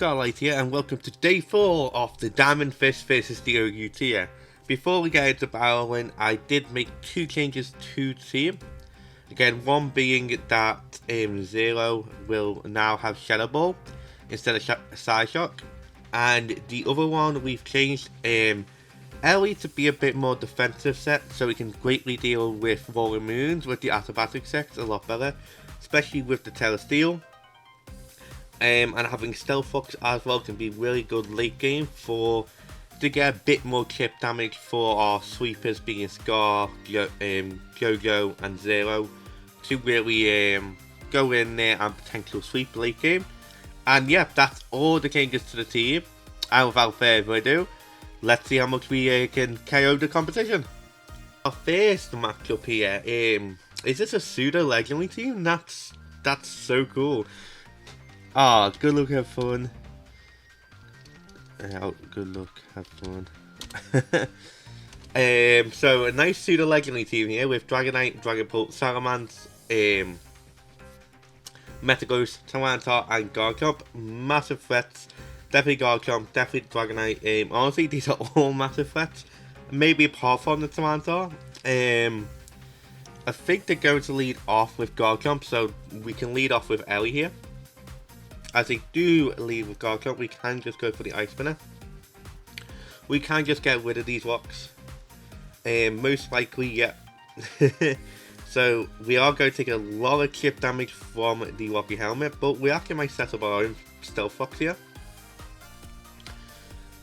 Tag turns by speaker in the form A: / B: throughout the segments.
A: Scarlight here, and welcome to day 4 of the Diamond Fist vs the OU tier. Before we get into battling, I did make 2 changes to the team. Again, one being that Zero will now have Shadow Ball instead of Psyshock, and the other one we've changed Ellie to be a bit more defensive set, so we can greatly deal with Rolling Moons with the acrobatic sets a lot better, especially with the Telesteel. And having Stealth Fox as well can be really good late game to get a bit more chip damage for our sweepers being Scar, Jojo and Zero to really go in there and potential sweep late game. And yeah, that's all the changes to the team. And without further ado, let's see how much we can KO the competition. Our first matchup here, is this a pseudo legendary team? That's so cool. Ah, good luck, have fun. Oh, good luck, have fun. So a nice pseudo legendary team here with Dragonite, Dragapult, Salamence, Metagross, Tyranitar, and Garchomp. Massive threats. Definitely Garchomp, definitely Dragonite. Honestly, these are all massive threats. Maybe apart from the Tyranitar. I think they're going to lead off with Garchomp, so we can lead off with Ellie here. As they do lead with Garchomp, we can just go for the Ice Spinner. We can just get rid of these rocks. Most likely, yeah. So we are going to take a lot of chip damage from the Rocky Helmet, but we actually might set up our own Stealth Fox here.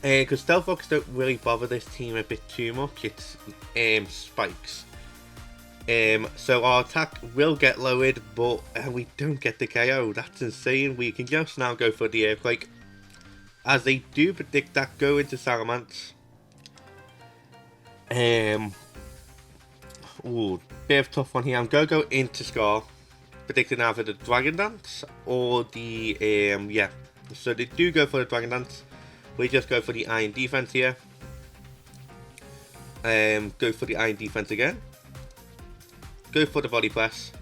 A: Because Stealth Fox don't really bother this team a bit too much, it's spikes. So our attack will get lowered, but we don't get the KO. That's insane. We can just now go for the Earthquake, as they do predict that go into Salamence. Ooh, bit of a tough one here. I'm gonna go into Scar, predicting either the Dragon Dance or the yeah. So they do go for the Dragon Dance. We just go for the Iron Defense here. Go for the Iron Defense again. Go for the Body Press.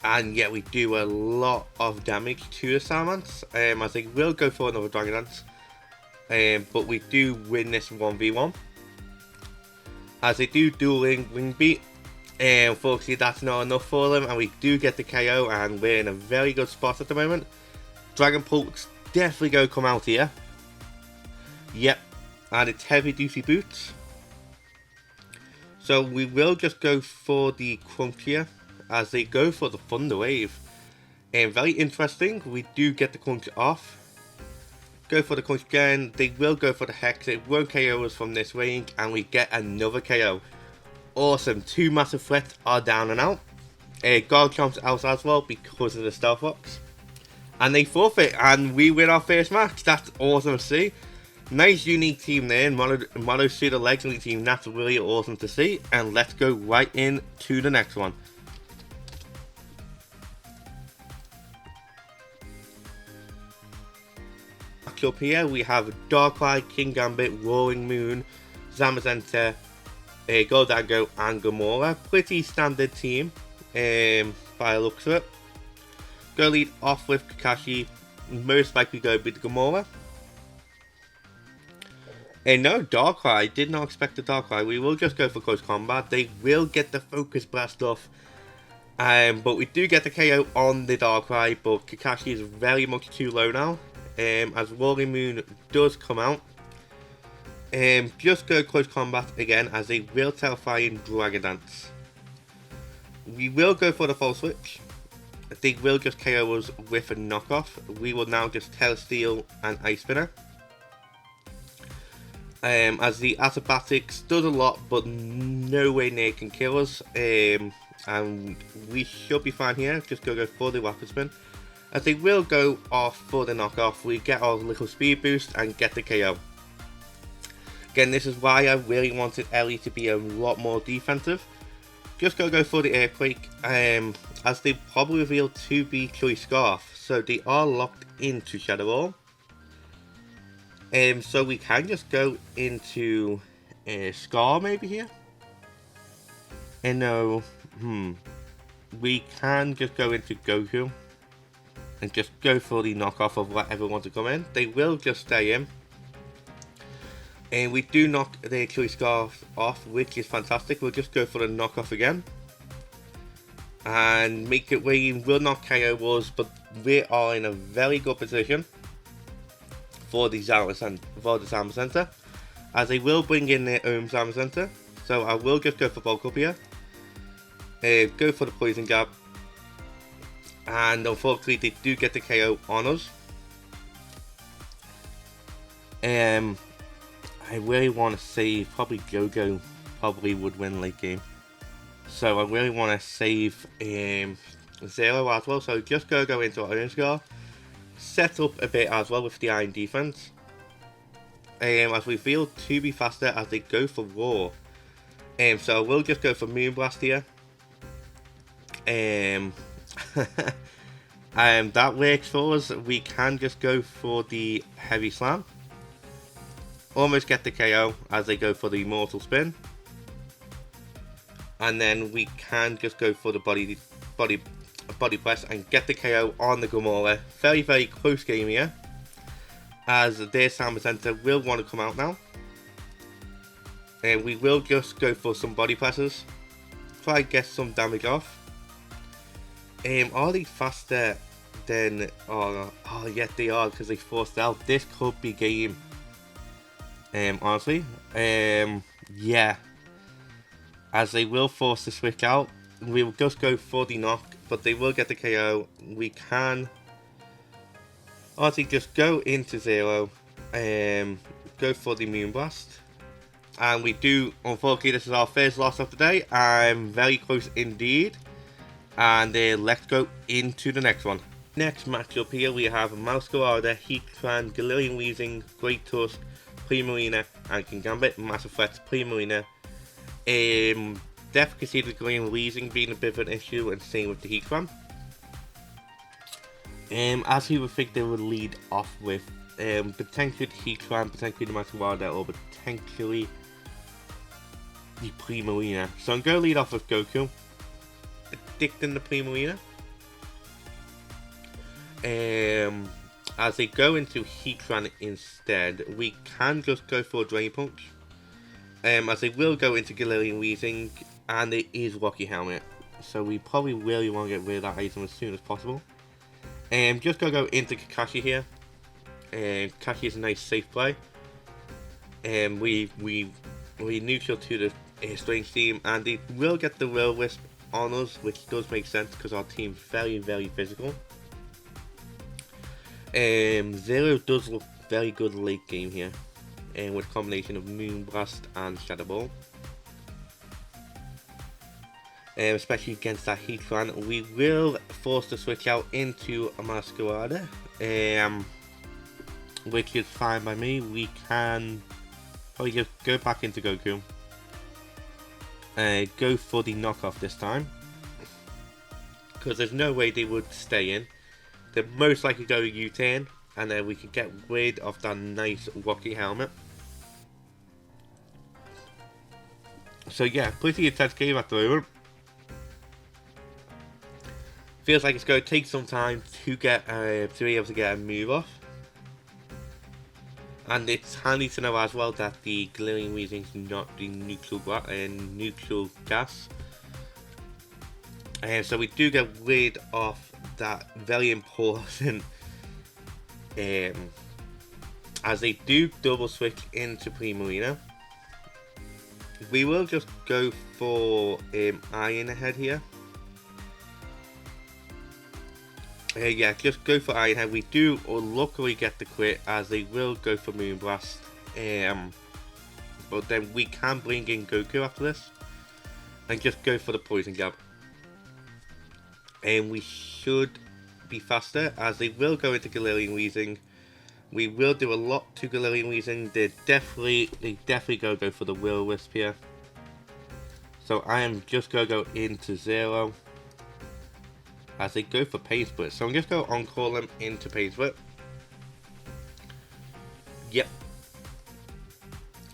A: And yeah, we do a lot of damage to the Salamence. I think we'll go for another Dragon Dance. But we do win this 1v1. As they do dueling Wing Beat. Unfortunately, that's not enough for them. And we do get the KO. And we're in a very good spot at the moment. Dragapult's definitely going to come out here. Yep. And it's Heavy Duty Boots. So we will just go for the Crunch here, as they go for the Thunder Wave. Very interesting, we do get the Crunch off. Go for the Crunch again, they will go for the Hex, it won't KO us from this range, and we get another KO. Awesome, 2 massive threats are down and out. Garchomp's out as well because of the Stealth Fox. And they forfeit, and we win our first match. That's awesome to see. Nice unique team there, Mono Pseudo Legendary team, that's really awesome to see. And let's go right in to the next one. Up here we have Darkrai, Kingambit, Roaring Moon, Zamazenta, Goldango and Gamora. Pretty standard team by the looks of it. Go lead off with Kakashi, most likely go with Gamora. No, Darkrai, did not expect the Darkrai. We will just go for close combat. They will get the Focus Blast off. But we do get the KO on the Darkrai, but Kakashi is very much too low now. As Roaring Moon does come out. Just go close combat again, as they will Terrifying Dragon Dance. We will go for the False Switch. They will just KO us with a knockoff. We will now just Telesteel and Ice Spinner. As the Acrobatics does a lot, but nowhere near can kill us. And we should be fine here. Just go for the Rapid Spin. As they will go off for the knockoff, we get our little speed boost and get the KO. Again, this is why I really wanted Ellie to be a lot more defensive. Just go for the Earthquake. As they probably reveal to be Choice Scarf. So they are locked into Shadow Ball. So we can just go into Scar maybe here. And no, we can just go into Goku. and just go for the knockoff of whatever wants to come in. They will just stay in. And we do knock their Killing Scarf off, which is fantastic. We'll just go for the knockoff again. And make it where you will not KO us, but we are in a very good position for the Zama Center, as they will bring in their own Zama Center. So I will just go for bulk up here. Go for the Poison Jab. And unfortunately they do get the KO on us. I really want to save, probably Gogo probably would win late game. So I really want to save Zero as well. So just go into Iron Scar. Set up a bit as well with the Iron Defense. As we feel to be faster as they go for War. So we'll just go for Moonblast here. That works for us. We can just go for the Heavy Slam. Almost get the KO as they go for the Mortal Spin. And then we can just go for the body press and get the KO on the Gamora. Very, very close game here, as their Zama Center will want to come out now. And we will just go for some body presses. Try and get some damage off. Are they faster than... Oh yes they are, because they forced out. This could be game. Honestly. Yeah. As they will force the switch out. We will just go for the knock, but they will get the KO. We can honestly just go into Zero. Go for the Moonblast. And we do, unfortunately, this is our first loss of the day. I'm very close indeed. And let's go into the next one. Next matchup here, we have Masquerada, Heatran, Galarian Weezing, Great Tusk, Primarina, and Kingambit. Massive threats, Primarina. Definitely can see the Galarian Weezing being a bit of an issue, and same with the Heatran. As you would think they would lead off with potentially the Heatran, potentially the Masquerada, or potentially the Primarina. So I'm going to lead off with Goku. Predicting the Primarina. As they go into Heatran instead, we can just go for a Drain Punch. As they will go into Galarian Weezing, and it is Rocky Helmet. So we probably really want to get rid of that item as soon as possible. Just gonna go into Kakashi here. Kakashi is a nice safe play. We neutral to the Strange team, and they will get the Will-O-Wisp on us, which does make sense because our team's very, very physical. Zero does look very good late game here, with a combination of Moonblast and Shadow Ball. Especially against that Heatran, we will force the switch out into a Masquerada, which is fine by me. We can probably just go back into Goku. Go for the knockoff this time, because there's no way they would stay in. They're most likely go U-turn, and then we can get rid of that nice Rocky Helmet. So yeah, pretty intense game at the moment. Feels like it's going to take some time to get to be able to get a move off. And it's handy to know as well that the Galarian Weezing is not the neutral gas. So we do get rid of that very important as they do double switch into Primarina. We will just go for Iron Head here. Yeah, just go for Iron Head. We do luckily get the crit, as they will go for Moonblast. But then we can bring in Goku after this and just go for the Poison Jab. And we should be faster, as they will go into Galarian Weezing. We will do a lot to Galarian Weezing. They definitely go for the Will-O-Wisp here. So I am just going to go into Zero as they go for Pain Split. So I'm just going to on-call them into Pain Split. Yep.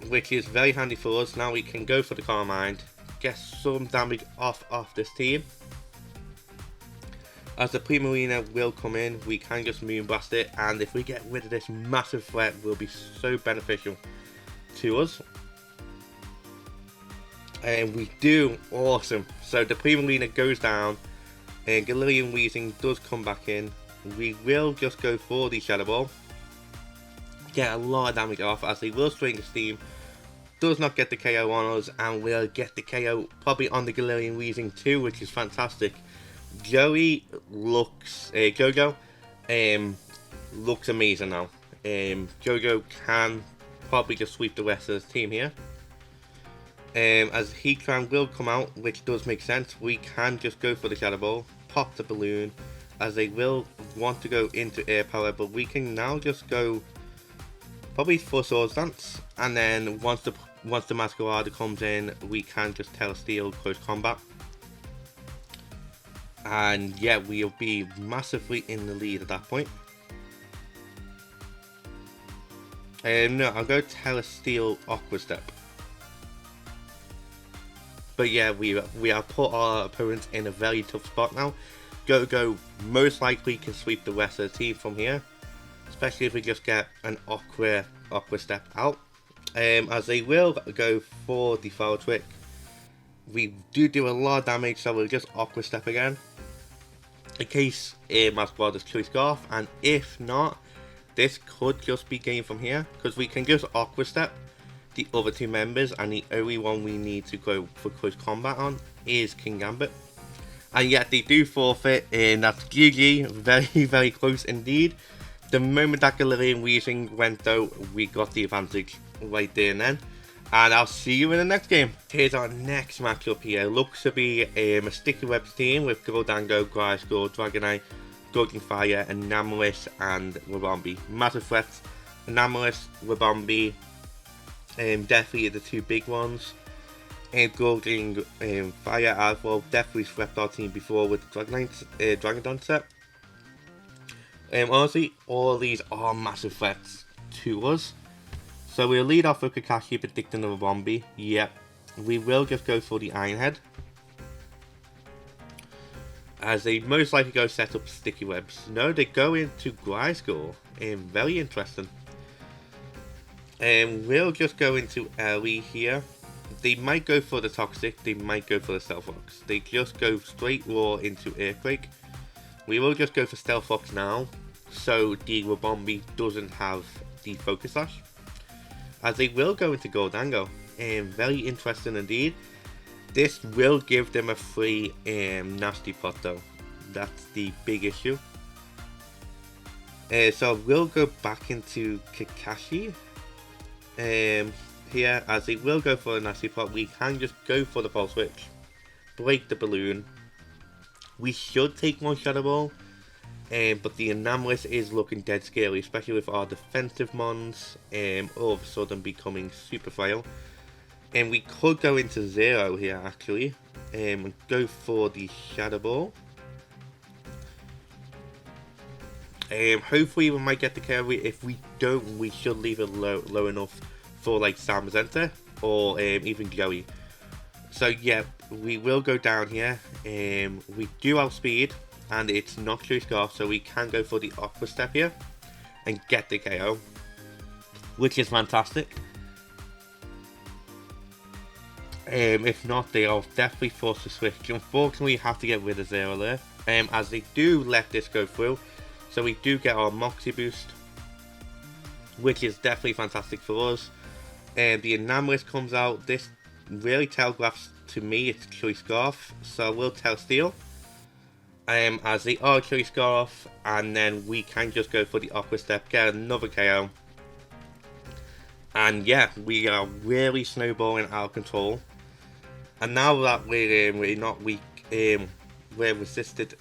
A: Which is very handy for us. Now we can go for the Calm Mind, get some damage off this team. As the Primarina will come in, we can just Moonblast it, and if we get rid of this massive threat, will be so beneficial to us. And we do. Awesome. So the Primarina goes down, and Galarian Weezing does come back in. We will just go for the Shadow Ball. Get a lot of damage off, as they will String of Steam. Does not get the KO on us, and will get the KO probably on the Galarian Weezing too, which is fantastic. Joey looks, Jojo looks amazing now. Jojo can probably just sweep the rest of the team here. As Heatran will come out, which does make sense, we can just go for the Shadow Ball, pop the balloon, as they will want to go into Air Power, but we can now just go probably for Swords Dance, and then once the Masquerade comes in, we can just Steel Close Combat. And yeah, we'll be massively in the lead at that point. No, I'll go Steel Aqua Step. But yeah, we have put our opponents in a very tough spot now. Go most likely can sweep the rest of the team from here, especially if we just get an Aqua Step out. As they will go for the Foul Trick. We do a lot of damage, so we'll just Aqua Step again, in case Masquerade does Choice Scarf, and if not, this could just be game from here, because we can just Aqua Step the other two members, and the only one we need to go for Close Combat on is Kingambit. And yet they do forfeit, and that's GG, very close indeed. The moment that Galarian Weezing went out, we got the advantage right there and then. And I'll see you in the next game. Here's our next matchup here. Looks to be a Sticky Webs team with Gholdengo, Gliscor, Dragonite, Golden Fire, Anomalies, and Ribombee. Massive threats. Anomalies, Ribombee, definitely the two big ones. And Golden Fire as well. Definitely swept our team before with the Dragon Dance set. Honestly, all these are massive threats to us. So we'll lead off with Kakashi predicting the Ribombee. Yep. We will just go for the Iron Head, as they most likely go set up Sticky Webs. No, they go into Gliscor. Very interesting. We'll just go into Ellie here. They might go for the Toxic, they might go for the Stealth Fox. They just go straight raw into Earthquake. We will just go for Stealth Fox now, so the Ribombee doesn't have the Focus Sash. As they will go into Gholdengo. Very interesting indeed. This will give them a free Nasty Pot though. That's the big issue. So we'll go back into Kakashi. Here, as they will go for a Nasty Pot, we can just go for the Pulse Switch, break the balloon. We should take one Shadow Ball, but the Anomalies is looking dead scary, especially with our defensive mons all of a sudden becoming super frail. And we could go into Zero here actually, and go for the Shadow Ball. Hopefully we might get the carry. If we don't, we should leave it low enough for like Zamazenta or even Joey. So yeah, we will go down here. We do outspeed, and it's not Choice Scarf, so we can go for the Aqua Step here and get the KO, which is fantastic. If not, they are definitely forced to switch. Unfortunately, we have to get rid of Zero there, as they do let this go through. So we do get our Moxie boost, which is definitely fantastic for us. The Anomalies comes out. This really telegraphs to me it's Choice Scarf, so we'll tell Steel. As they are Choice Scarf, and then we can just go for the Aqua Step, get another KO. And yeah, we are really snowballing out of control. And now that we're not weak, we're resisted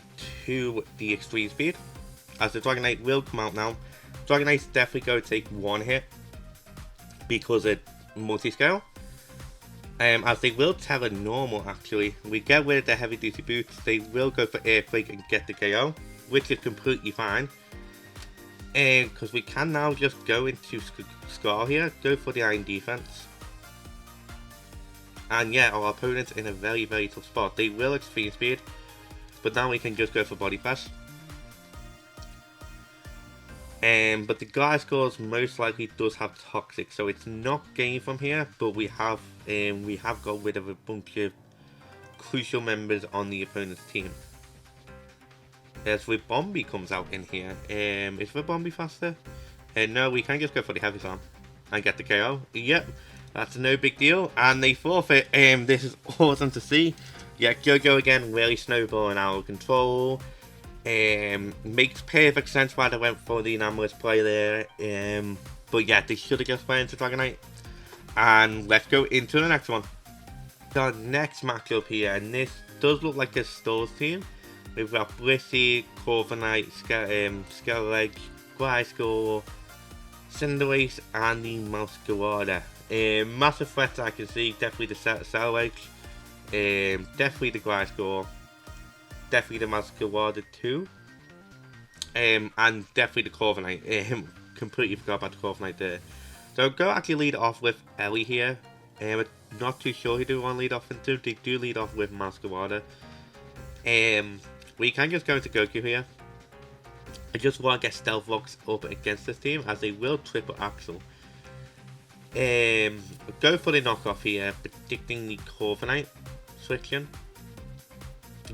A: to the extreme speed, as the Dragonite will come out now. Dragonite's definitely going to take one hit because it multi-scale. As they will Terra normal actually. We get rid of the heavy duty boots, they will go for Earthquake and get the KO, which is completely fine. Because we can now just go into Scar here, go for the Iron Defense. And yeah, our opponent's in a very tough spot. They will Extreme Speed. but now we can just go for body press. But the Gliscors most likely does have Toxic, so it's not gained from here, but we have got rid of a bunch of crucial members on the opponent's team. As Ribombee comes out in here. Is Ribombee faster? No, we can just go for the Heavy Slam and get the KO. Yep, that's no big deal. And they forfeit. This is awesome to see. Yeah, Go-Go again, really snowballing out of control. Makes perfect sense why they went for the anomalous play there. But yeah, they should have just went into Dragonite. And let's go into the next one. The next matchup here, and this does look like a Stores team. We've got Blissey, Corviknight, Skeleleg, Gliscor, Cinderace, and the Meowscarada. Massive threats I can see, definitely the Skeleleg, definitely the Gliscor, definitely the Meowscarada too, and definitely the Corviknight. Completely forgot about the Corviknight there. So go actually lead off with Ellie here. Not too sure who do want to lead off into. They do lead off with Meowscarada. We can just go into Goku here. I just want to get Stealth Rocks up against this team, as they will triple Axel. Go for the knockoff here, predicting the Corviknight switching.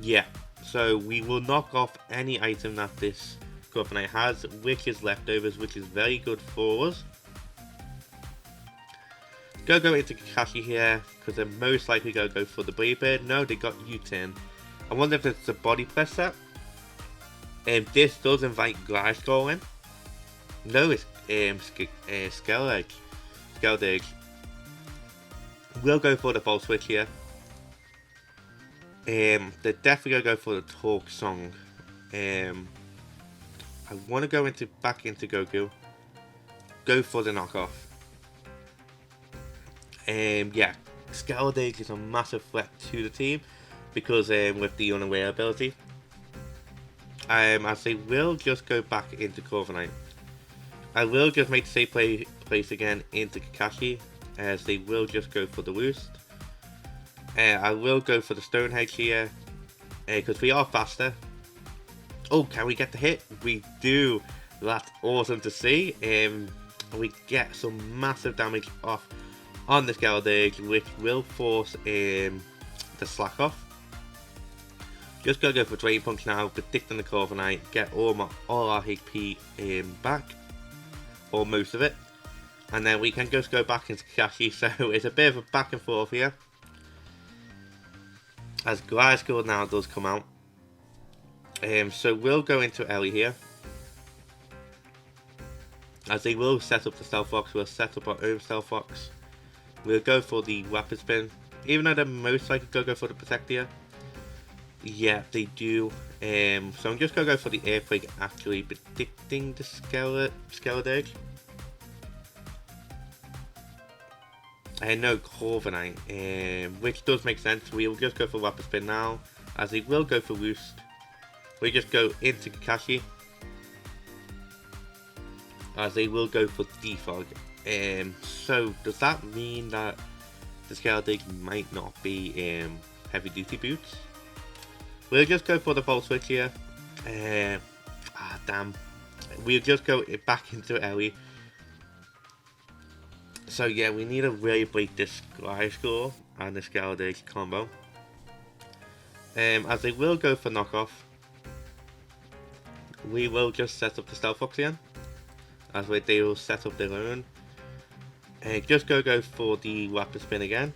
A: Yeah, so we will knock off any item that this Corviknight has, which is leftovers, which is very good for us. Go into Kakashi here, because they're most likely going to go for the Brave Bird. No, they got U-turn. I wonder if it's a body press set. This does invite Gliscor in. No, it's Skeleleg. We'll go for the Volt Switch here. They're definitely going to go for the Talk Song. I want to go back into Goku. Go for the knockoff. Yeah, Skeleleg is a massive threat to the team, because with the Unaware ability. As they will just go back into Corviknight. I will just make the safe place again into Kakashi, as they will just go for the Roost. I will go for the Stonehenge here, because we are faster. Oh, can we get the hit? We do. That's awesome to see. We get some massive damage off on the Skeleleg, which will force the slack off. Just gotta go for Drain Punch now, predicting the Corviknight, get all our HP back, or most of it, and then we can just go back into Kakashi. So it's a bit of a back and forth here, as Gliscor now does come out. So we'll go into Ellie here, as they will set up the Stealth Rocks. We'll set up our own Stealth Rocks. We'll go for the Rapid Spin, even though they're most likely to go for the Protect here. Yeah, they do. So I'm just going to go for the Earthquake, actually, predicting the Skeleleg. No, Corviknight, which does make sense. We'll just go for Rapid Spin now, as they will go for Roost. We just go into Kakashi, as they will go for Defog. So does that mean that the Skeleleg might not be heavy duty boots? We'll just go for the Volt Switch here. Damn. We'll just go back into Ellie. So yeah, we need to really break this Gliscor and the Skeleleg combo. As they will go for knockoff, we will just set up the Stealth Rocks again, as they will set up their own. Just go for the Rapid Spin again.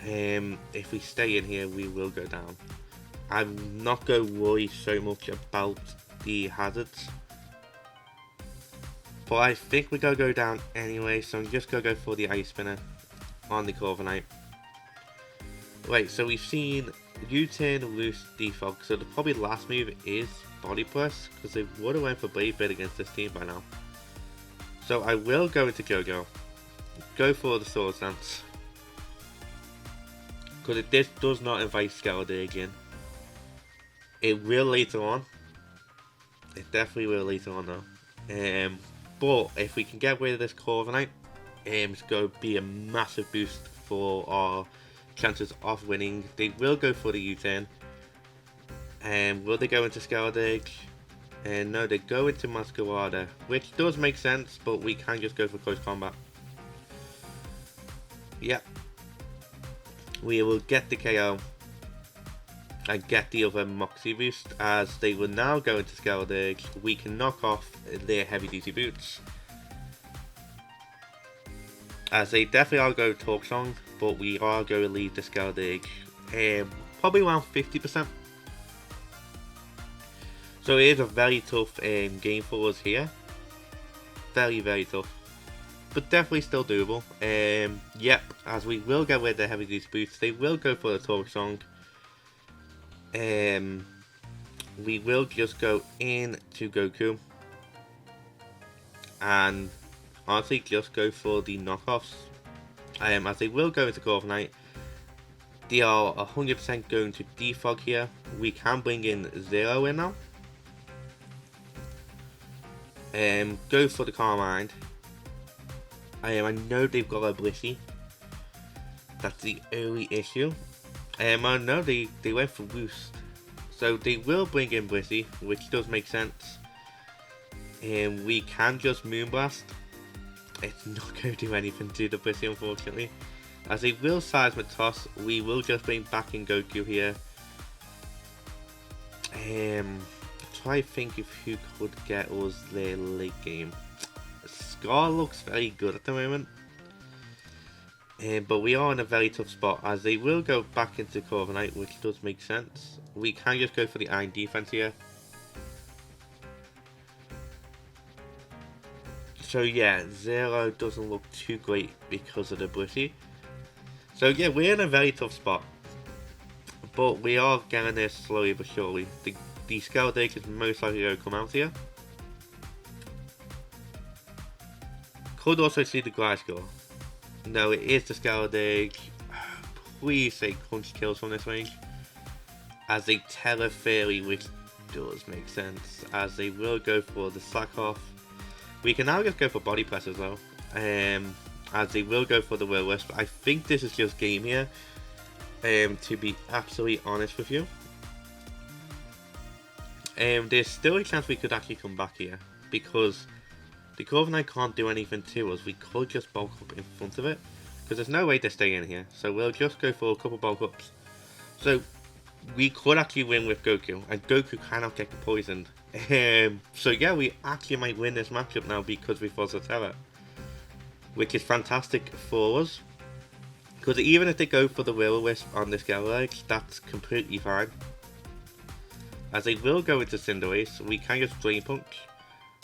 A: If we stay in here, we will go down. I'm not going to worry so much about the hazards, but I think we're going to go down anyway, so I'm just going to go for the Ice Spinner on the Corviknight. Right, so we've seen U-turn, Loose, Defog, so the probably last move is Body Press, because they would have went for Brave Bird against this team by now. So I will go into Go-Go, go for the Swords Dance, because this does not invite Skeleleg in. It will later on. It definitely will later on though. But if we can get rid of this Corviknight, it's going to be a massive boost for our chances of winning. They will go for the U-turn. Will they go into Scaldig? No, they go into Masquerada, which does make sense, but we can just go for close combat. Yep. We will get the KO and get the other Moxie boost, as they will now go into Scaldig. We can knock off their heavy duty boots, as they definitely are going to Talk Song, but we are going to leave the Scaldig probably around 50%. So it is a very tough game for us here. Very, very tough. But definitely still doable. Yep, as we will get rid of the heavy duty boots, they will go for the Talk Song. We will just go into Goku and honestly just go for the knockoffs. As they will go into Corviknight. They are 100% going to defog here. We can bring in Zero in now. Go for the Carmine. I know they've got a Blissey. That's the only issue. I know they went for Roost. So they will bring in Blissey, which does make sense. We can just Moonblast. It's not going to do anything to the Blissey, unfortunately. As they will Seismic Toss, we will just bring back in Goku here. Try to think if who could get us their late game. Scar looks very good at the moment. But we are in a very tough spot, as they will go back into Corviknight, which does make sense. We can just go for the Iron Defense here. So yeah, Zero doesn't look too great because of the Blissey. So yeah, we're in a very tough spot. But we are getting there slowly but surely. The Scaldig is most likely going to come out here. Could also see the Gliscor. No, it is the Scaldig. Please say Crunch kills from this range. As a Tera Fairy, which does make sense. As they will go for the Slack Off. We can now just go for Body Press as well. As they will go for the Will-O-Wisp. I think this is just game here. To be absolutely honest with you. There's still a chance we could actually come back here. Because the Corviknight can't do anything to us. We could just bulk up in front of it. Because there's no way to stay in here. So we'll just go for a couple bulk ups. So we could actually win with Goku. And Goku cannot get poisoned. So yeah, we actually might win this matchup now because we forced a Tera. Which is fantastic for us. Because even if they go for the Will-O-Wisp on this Galaxy, that's completely fine. As they will go into Cinderace, we can just Drain Punch.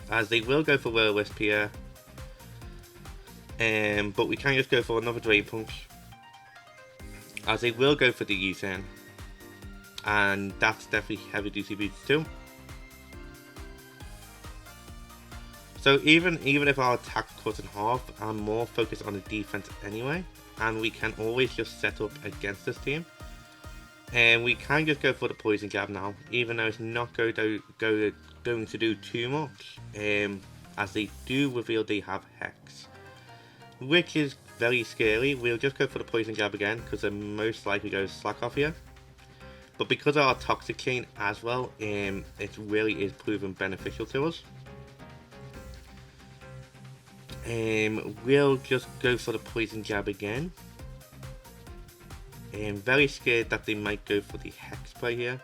A: As they will go for Will-O-Wisp here. But we can just go for another Drain Punch. As they will go for the U-turn. And that's definitely heavy duty boots too. So even if our attack cut in half, I'm more focused on the defense anyway. And we can always just set up against this team. And we can just go for the Poison Jab now, even though it's not going to do too much. As they do reveal they have Hex, which is very scary. We'll just go for the Poison Jab again, because they're most likely going to Slack Off here. But because of our Toxic Chain as well, it really is proven beneficial to us. We'll just go for the Poison Jab again. Very scared that they might go for the Hex play here.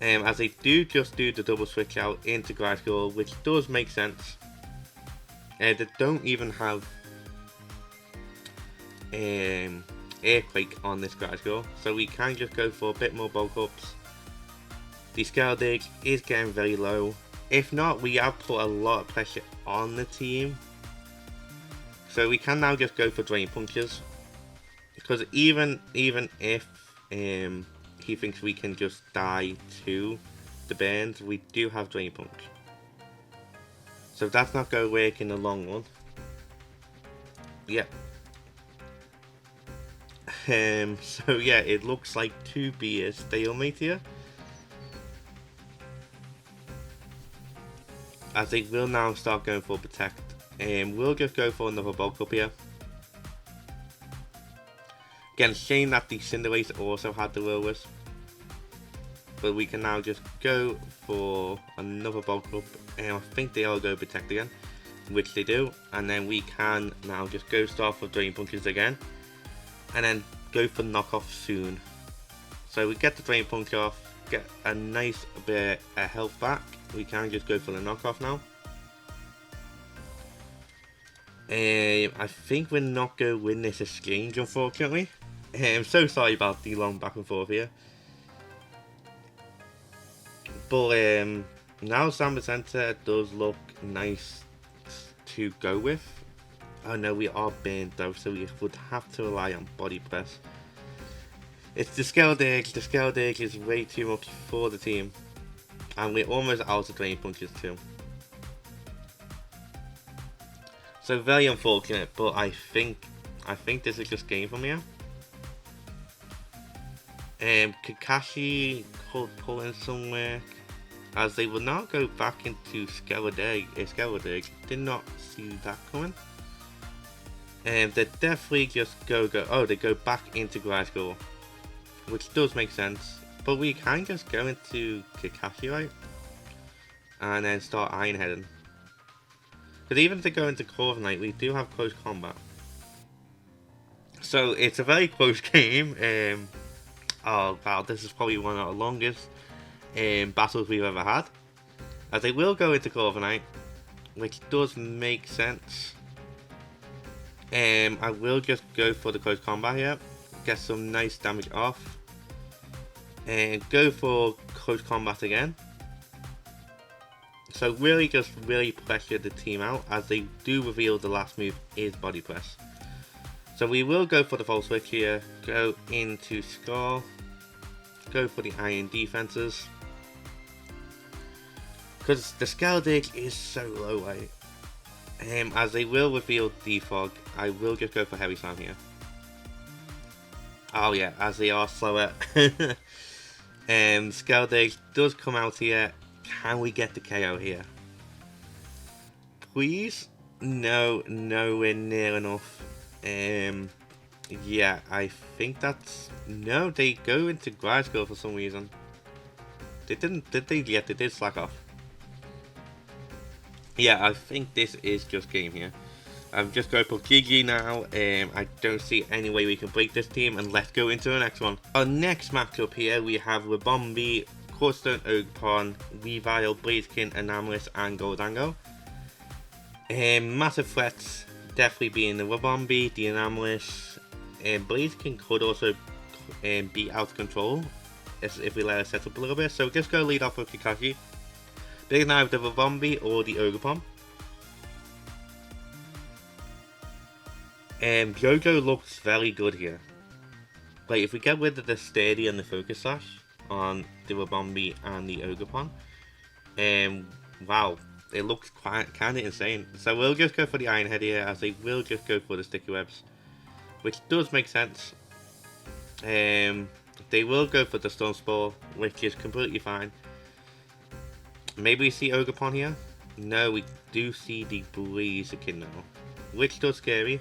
A: As they do just do the double switch out into Gliscor, which does make sense. They don't even have Earthquake on this Gliscor, so we can just go for a bit more bulk ups. The Scaldig is getting very low. If not, we have put a lot of pressure on the team. So we can now just go for Drain Punches. Because even if he thinks we can just die to the burns, we do have Drain Punch. So that's not going to work in the long run. Yep. So yeah, it looks like to be a stalemate here. As they will now start going for Protect. We'll just go for another bulk up here. Again, shame that the Cinderace also had the Will-O-Wisp. but we can now just go for another bulk up, and I think they all go protect again, which they do, and then we can now just go start for drain punches again, and then go for knockoff soon. So we get the drain punch off, get a nice bit of health back. We can just go for the knockoff now. I think we're not going to win this exchange, unfortunately. I'm so sorry about the long back and forth here. But now Zamazenta does look nice to go with. Oh no, we are burnt though, so we would have to rely on body press. It's the Scald Egg. The Scald Egg is way too much for the team. And we're almost out of drain punches too. So very unfortunate, but I think this is just game from here. Kakashi could pull in somewhere, as they will now go back into Skeledig. Did not see that coming. They definitely just go. Oh, they go back into Glasgow, which does make sense. But we can just go into Kakashi, right? And then start Iron Heading. Because even if they go into Corviknight, we do have close combat. So it's a very close game. Oh wow, this is probably one of the longest battles we've ever had. As they will go into Corviknight, which does make sense. I will just go for the close combat here. Get some nice damage off. And go for close combat again. So really just pressure the team out, as they do reveal the last move is body press. So we will go for the false switch here, go into Scar, go for the iron defenses. Because the Scaldig is so low, right? As they will reveal Defog, I will just go for Heavy Slam here. Oh yeah, as they are slower. Scaldig does come out here. Can we get the KO here? Please? No, nowhere near enough. Yeah, I think that's... No, they go into Glasgow for some reason. They didn't, did they? Yeah, they did slack off. Yeah, I think this is just game here. I'm just going for GG now. I don't see any way we can break this team, and let's go into the next one. Our next matchup here, we have Ribombee, Quartstone, Ogerpon, Weavile, Blaziken, Anomalies, and Gholdengo. Massive threats definitely being the Ribombee, the Anomalies. Blaziken could also be out of control if we let it set up a little bit. So just go lead off with Kakashi. Big now the Ribombee or the Ogerpon. Jojo looks very good here. Like if we get rid of the Steady and the Focus Sash on the Ribombee and the Ogerpon, wow, it looks kind of insane. So we'll just go for the Iron Head here, as they will just go for the Sticky Webs, which does make sense. They will go for the Stone Spore, which is completely fine. Maybe we see Ogerpon here. No, we do see the Blaziken now, which does scary.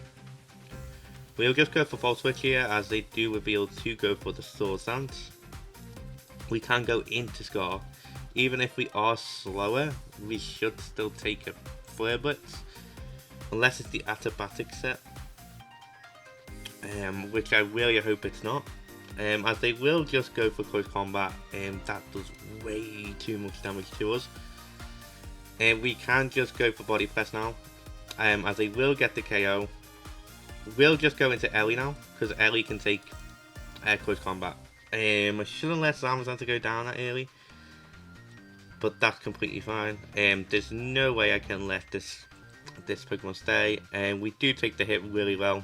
A: We'll just go for False Switch here, as they do reveal to go for the Swords Dance. We can go into Scar. Even if we are slower, we should still take a Flare Blitz. Unless it's the Atabatic set. Which I really hope it's not. As they will just go for close combat, that does way too much damage to us. We can just go for body press now, as they will get the KO. We'll just go into Ellie now, because Ellie can take close combat. I shouldn't let Zamazenta go down that early, but that's completely fine. There's no way I can let this Pokemon stay, and we do take the hit really well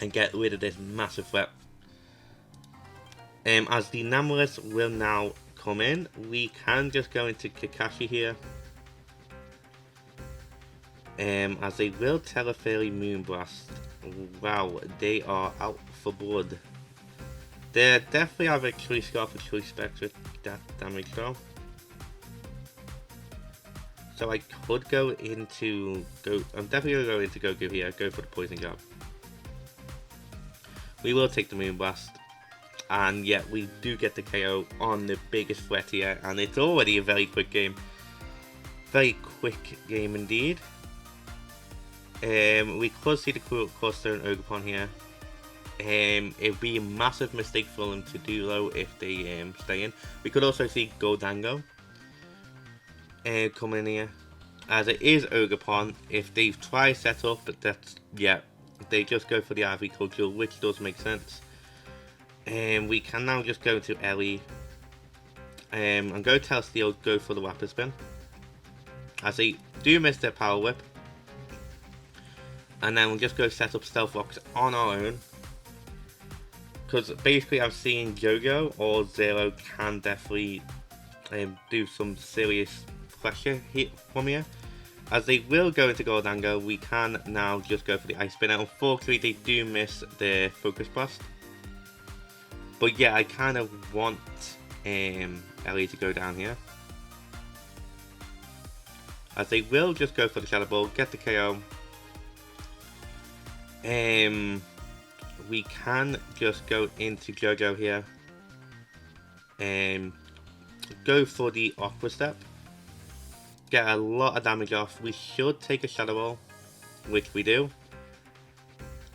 A: and get rid of this massive threat. As the Anomalies will now come in, we can just go into Kakashi here. As they will Tera Fairy Moonblast. Wow, they are out for blood. They definitely have a Choice Scarf or Choice Specs with that damage though. So I could go into I'm definitely going to go into Goku here, go for the Poison Jab. We will take the Moonblast, and yet we do get the KO on the biggest threat here, and it's already a very quick game. Very quick game indeed. We could see the Cluster and Ogerpon here. It would be a massive mistake for them to do though if they stay in. We could also see Gholdengo come in here, as it is Ogerpon. If they try set up, but that's, yeah, they just go for the Agricultural, which does make sense. We can now just go to Ellie and go tell Steel, go for the Rapid Spin, as they do miss their Power Whip. And then we'll just go set up Stealth Rocks on our own, because basically I'm seeing Jojo or Zero can definitely do some serious pressure hit from here. As they will go into Gholdengo, we can now just go for the Ice Spin. Unfortunately, they do miss the Focus Blast. But yeah, I kind of want Ellie to go down here, as they will just go for the Shadow Ball, get the KO. We can just go into Jojo here and go for the Aqua Step, get a lot of damage off. We should take a Shadow Ball, which we do,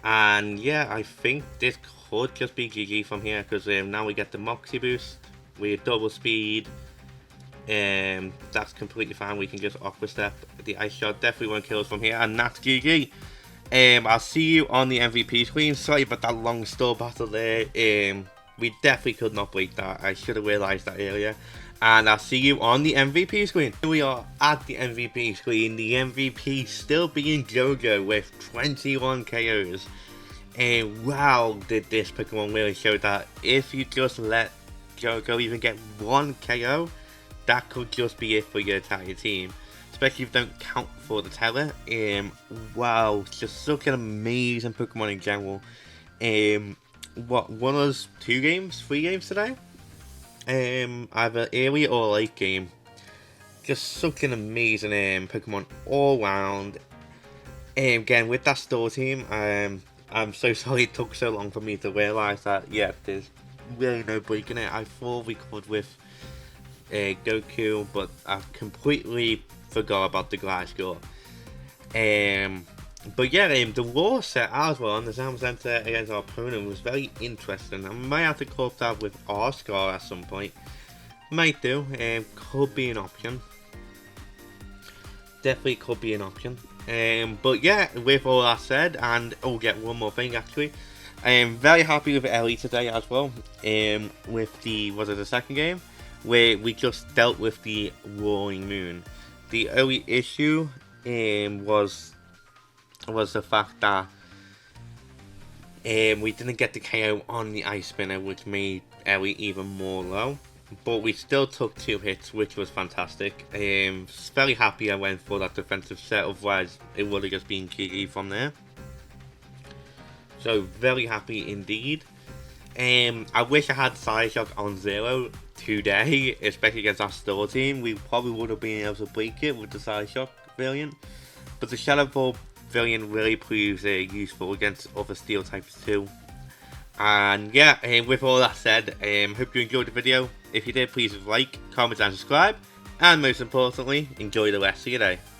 A: and yeah, I think this could just be GG from here, because now we get the Moxie boost, we have double speed, that's completely fine. We can just Aqua Step. The Ice Shot definitely won't kill us from here, and that's GG. I'll see you on the MVP screen. Sorry about that long stall battle there. We definitely could not break that. I should have realised that earlier. And I'll see you on the MVP screen. Here we are at the MVP screen. The MVP still being Jojo with 21 KOs. And wow, did this Pokemon really show that if you just let Jojo even get 1 KO, that could just be it for your entire team. Especially if you don't count for the Teller. Wow, just such an amazing Pokemon in general. What, won us 2 games, 3 games today? Either early or late game. Just such an amazing Pokemon all round. Again, with that store team, I'm so sorry it took so long for me to realise that, yeah, there's really no breaking it. I thought we could with Goku, but I completely forgot about the Glasgow. But yeah, the Raw set as well on the Zam Center against our opponent was very interesting. I might have to cope that with Oscar at some point. Might do. Could be an option. Definitely could be an option. But yeah, with all that said, and oh yeah, one more thing actually. I am very happy with Ellie today as well. With the, was it the second game? Where we just dealt with the Roaring Moon. The only issue was the fact that we didn't get the KO on the Ice Spinner, which made Ellie even more low. But we still took 2 hits, which was fantastic. Very happy I went for that defensive set, otherwise it would have just been GG from there. So very happy indeed. I wish I had Psyshock on Zero today, especially against our store team. We probably would have been able to break it with the Psyshock variant. But the Shadow Ball variant really proves useful against other steel types too. And yeah, with all that said, hope you enjoyed the video. If you did, please like, comment and subscribe. And most importantly, enjoy the rest of your day.